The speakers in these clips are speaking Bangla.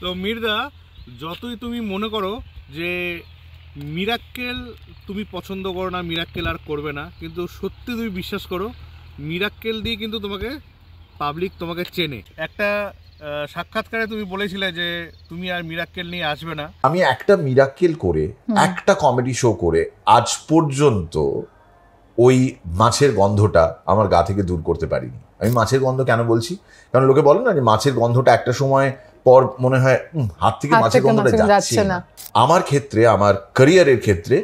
তো মির্জা, যতই তুমি মনে করো যে মিরাক্কেল তুমি পছন্দ করো না, মিরাক্কেল আর করবে না, কিন্তু সত্যি তুমি বিশ্বাস করো মিরাক্কেল দিয়ে কিন্তু তোমাকে পাবলিক তোমাকে চেনে। একটা সাক্ষাৎকারে তুমি বলেছিলে যে তুমি আর মিরাক্কেল নিয়ে আসবে না। আমি একটা মিরাক্কেল করে একটা কমেডি শো করে আজ পর্যন্ত ওই মাছের গন্ধটা আমার গা থেকে দূর করতে পারিনি। আমি মাছের গন্ধ কেন বলছি, কারণ লোকে বলে না যে মাছের গন্ধটা একটা সময় পর মনে হয় হাত থেকে মাছের গন্ধটা যাচ্ছে না। আমার ক্ষেত্রে, আমার ক্যারিয়ারের ক্ষেত্রে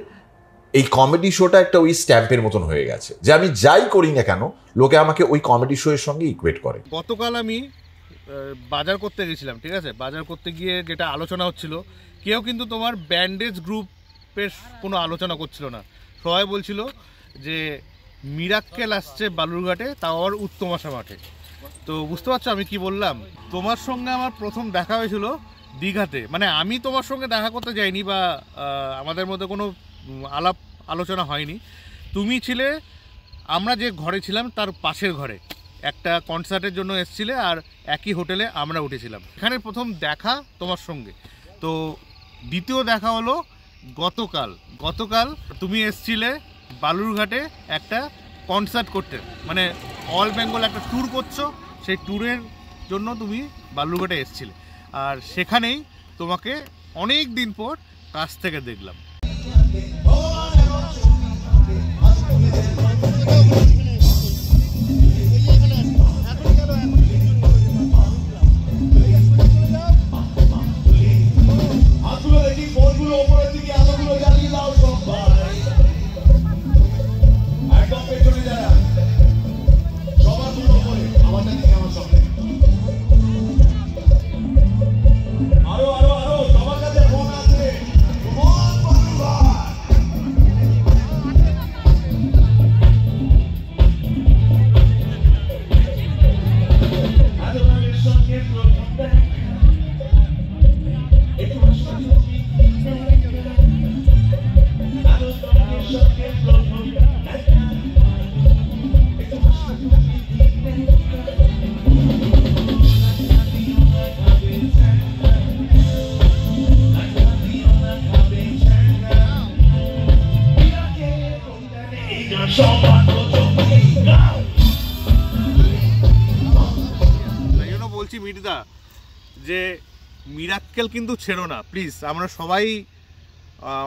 এই কমেডি শোটা একটা ওই স্ট্যাম্পের মতন হয়ে গেছে যে আমি যাই করি না কেন লোকে আমাকে ওই কমেডি শো এর সঙ্গে ইকুয়েট করে। গতকাল আমি বাজার করতে গেছিলাম, ঠিক আছে, বাজার করতে গিয়ে যেটা আলোচনা হচ্ছিল, কেউ কিন্তু তোমার ব্যান্ডেজ গ্রুপের কোনো আলোচনা করছিল না। সবাই বলছিল যে মিরাক্কেল আসছে বালুরঘাটে, তাও আবার উত্তম আশা মাঠে। তো বুঝতে পারছো আমি কি বললাম? তোমার সঙ্গে আমার প্রথম দেখা হয়েছিল দীঘাতে। মানে আমি তোমার সঙ্গে দেখা করতে যাইনি বা আমাদের মধ্যে কোনো আলাপ আলোচনা হয়নি। তুমি ছিলে, আমরা যে ঘরে ছিলাম তার পাশের ঘরে, একটা কনসার্টের জন্য এসেছিলে, আর একই হোটেলে আমরা উঠেছিলাম। এখানে প্রথম দেখা তোমার সঙ্গে। তো দ্বিতীয় দেখা হলো গতকাল তুমি এসছিলে বালুরঘাটে একটা কনসার্ট করতে, মানে অল বেঙ্গল একটা ট্যুর করছো, সেই ট্যুরের জন্য তুমি বালুরঘাটে এসছিলে। আর সেখানেই তোমাকে অনেক দিন পর কাছ থেকে দেখলাম। বলছি মির্জা যে মিরাক্কেল কিন্তু ছেড়ো না প্লিজ। আমরা সবাই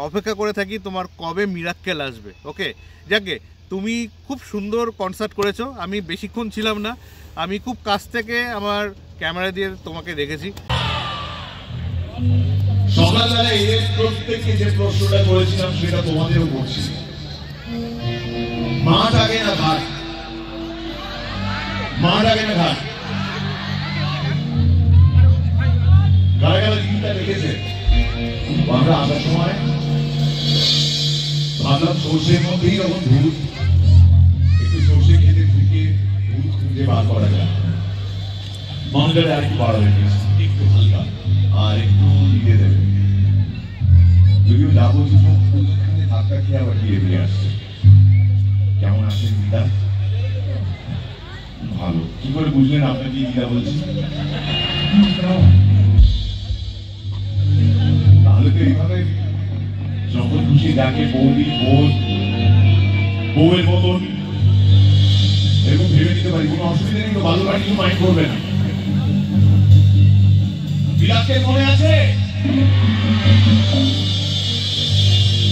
অপেক্ষা করে থাকি তোমার কবে মিরাক্কেল আসবে। ওকে, যাকে তুমি খুব সুন্দর কনসার্ট করেছো। আমি বেশিক্ষণ ছিলাম না, আমি খুব কাছ থেকে আমার ক্যামেরা দিয়ে তোমাকে দেখেছি। সকালবেলা এর প্রত্যেককে যে প্রশ্নটা করেছিলাম সেটা তোমাদেরও করছি। মাঠ আগে না ঘাট, মাঠ আগে না ঘাট? গাড়ি গেল দিনটা রেখেছে। আমরা আসার সময় ভাবলাম সর্ষের মধ্যেই যখন ভূত, একটু সর্ষে খেতে ঢুকে ভূত খুঁজে বার করা যায়। মনটাটা আর একটু বাড়াবে, একটু হালকা আর একটু দিতে দেবে। যদিও যাবো ধাক্কা খেয়ে আবার গিয়ে ফিরে আসছে। কেমন আছেন দিদা? ভালো। কি করে বুঝলেন আপনাকে দিদা বলছি? তাহলে তো এইভাবে যখন খুশি ডাকে বৌদি, বউয়ের মতন এরকম ভেবে নিতে পারি, কোনো অসুবিধা নেই তো। ভালো বাড়ি কিছু মাইন্ড করবে না। বিরাটকে মনে আছে?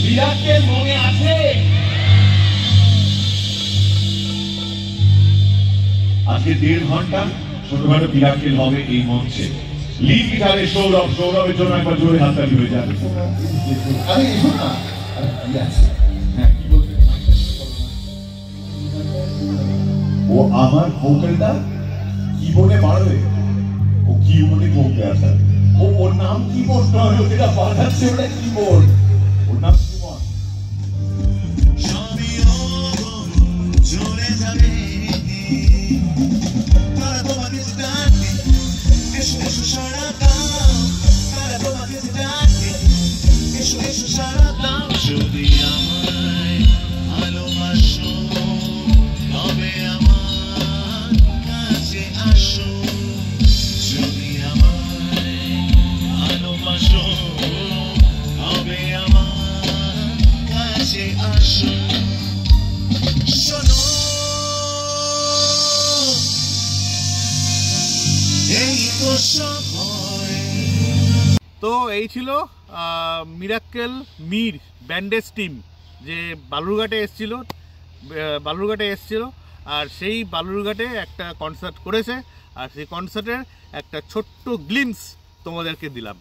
বিরাটকে মনে আছে? আজকে 1.5 ঘন্টা ছোটখাটো বিরাটকে হবে এই মঞ্চে। লিড গিটারে সৌরভের জন্য একবার জোরে হাততালি হয়ে যাবে। ও আমার ভোকালটা কিবোর্ডে মারবে, ও কিবোর্ডে বলতে আসে। ওর নাম কিবোর্ড নয়, যেটা বাজাচ্ছে ওটা কিবোর্ড। ওর নাম কিবোর্ড। তো এই ছিল মিরাক্কেল মির ব্যান্ডেজ টিম যে বালুরঘাটে এসছিল আর সেই বালুরঘাটে একটা কনসার্ট করেছে আর সেই কনসার্টের একটা ছোট্ট গ্লিমস তোমাদেরকে দিলাম।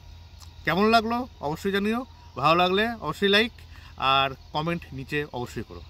কেমন লাগলো অবশ্যই জানিও, ভালো লাগলে অবশ্যই লাইক আর কমেন্ট নিচে অবশ্যই করো।